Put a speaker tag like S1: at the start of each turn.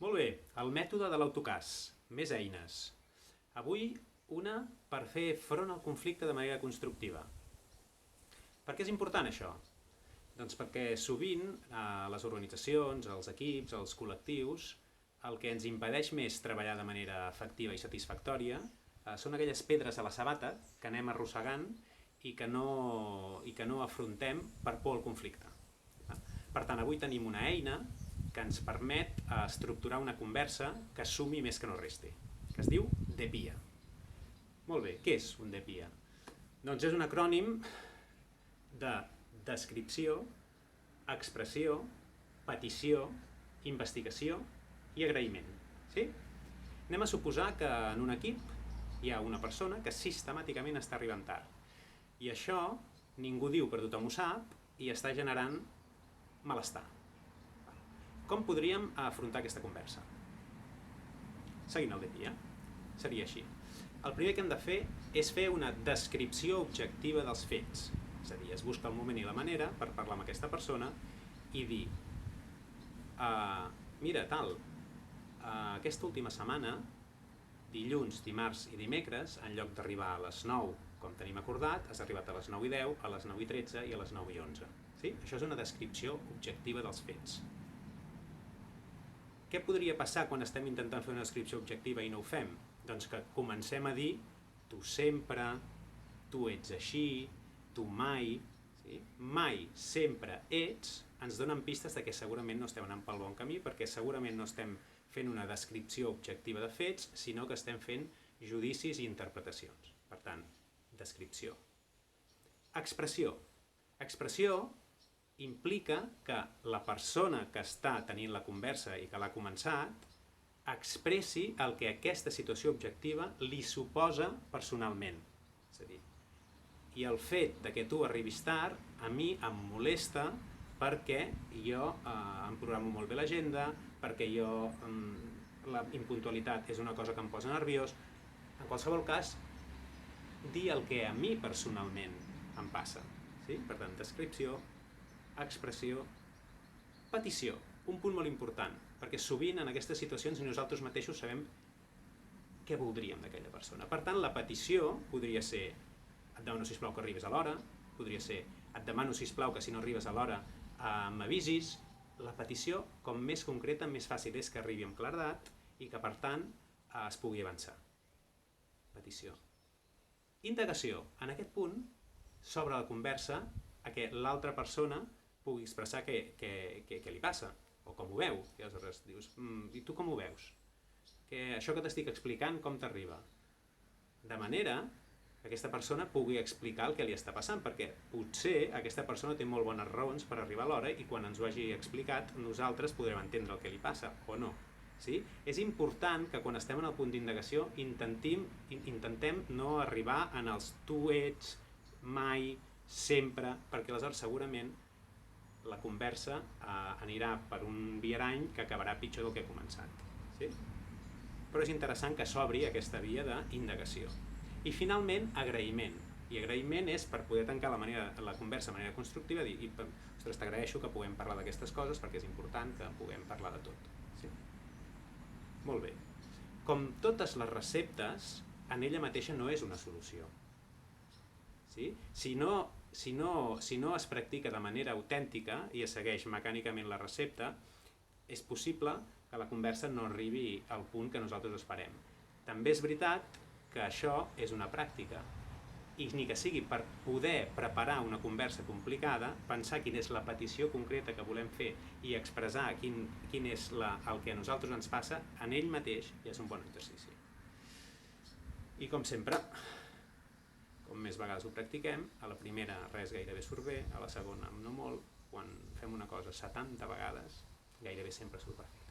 S1: Molt bé, el mètode de l'autocàs, més eines. Avui una per fer front al conflicte de manera constructiva. Per què és important això? Doncs perquè sovint les organitzacions, els equips, els col·lectius, el que ens impedeix més treballar de manera efectiva i satisfactòria són aquelles pedres a la sabata que anem arrossegant i que no afrontem per por al conflicte. Per tant, avui tenim una eina que ens permet estructurar una conversa que sumi més que no resti, que es diu DEPIA. Molt bé, què és un DEPIA? Doncs és un acrònim de descripció, expressió, petició, investigació i agraïment. Sí? Anem a suposar que en un equip hi ha una persona que sistemàticament està arribant tard. I això ningú diu, però tothom ho sap, i està generant malestar. Com podríem afrontar aquesta conversa? Seguint el DEPIA, seria així. El primer que hem de fer és fer una descripció objectiva dels fets. És a dir, es busca el moment i la manera per parlar amb aquesta persona i dir mira, aquesta última setmana, dilluns, dimarts i dimecres, en lloc d'arribar a les 9, com tenim acordat, has arribat a les 9:10, a les 9:13 i a les 9:11. Sí? Això és una descripció objectiva dels fets. Què podria passar quan estem intentant fer una descripció objectiva i no ho fem? Doncs que comencem a dir tu sempre, tu ets així, tu mai, sí? Mai, sempre, ets, ens donen pistes de que segurament no estem anant pel bon camí, perquè segurament no estem fent una descripció objectiva de fets, sinó que estem fent judicis i interpretacions. Per tant, descripció. Expressió. Expressió implica que la persona que està tenint la conversa i que l'ha començat expressi el que aquesta situació objectiva li suposa personalment. És a dir, i el fet de que tu arribis tard a mi em molesta perquè jo em programo molt bé l'agenda, perquè la impuntualitat és una cosa que em posa nerviós. En qualsevol cas, dir el que a mi personalment em passa. Sí? Per tant, descripció, expressió, petició. Un punt molt important, perquè sovint en aquestes situacions nosaltres mateixos sabem què voldríem d'aquella persona. Per tant, la petició podria ser et demano sisplau que arribis a l'hora, podria ser et demano sisplau que si no arribes a l'hora m'avisis. La petició, com més concreta, més fàcil és que arribi amb claredat i que, per tant, es pugui avançar. Petició. Indagació. En aquest punt s'obre la conversa a que l'altra persona pugui expressar què li passa o com ho veu. I aleshores dius, i tu com ho veus? Això que t'estic explicant, com t'arriba? De manera que aquesta persona pugui explicar el que li està passant, perquè potser aquesta persona té molt bones raons per arribar a l'hora i quan ens ho hagi explicat nosaltres podrem entendre el que li passa o no. Sí? És important que quan estem en el punt d'indagació intentem no arribar en els tu ets, mai, sempre, perquè aleshores segurament la conversa anirà per un viarany que acabarà pitjor del que ha començat. Sí? Però és interessant que s'obri aquesta via d'indagació. I finalment, agraïment. I agraïment és per poder tancar la conversa de manera constructiva i dir, ostres, t'agraeixo que puguem parlar d'aquestes coses perquè és important que puguem parlar de tot. Sí? Molt bé. Com totes les receptes, en ella mateixa no és una solució. Sí? Si no es practica de manera autèntica i es segueix mecànicament la recepta, és possible que la conversa no arribi al punt que nosaltres esperem. També és veritat que això és una pràctica i ni que sigui per poder preparar una conversa complicada, pensar quina és la petició concreta que volem fer i expressar quin és el que a nosaltres ens passa, en ell mateix ja és un bon exercici. I com sempre, com més vegades ho practiquem, a la primera res gairebé surt bé, a la segona no molt, quan fem una cosa 70 vegades gairebé sempre surt perfecte.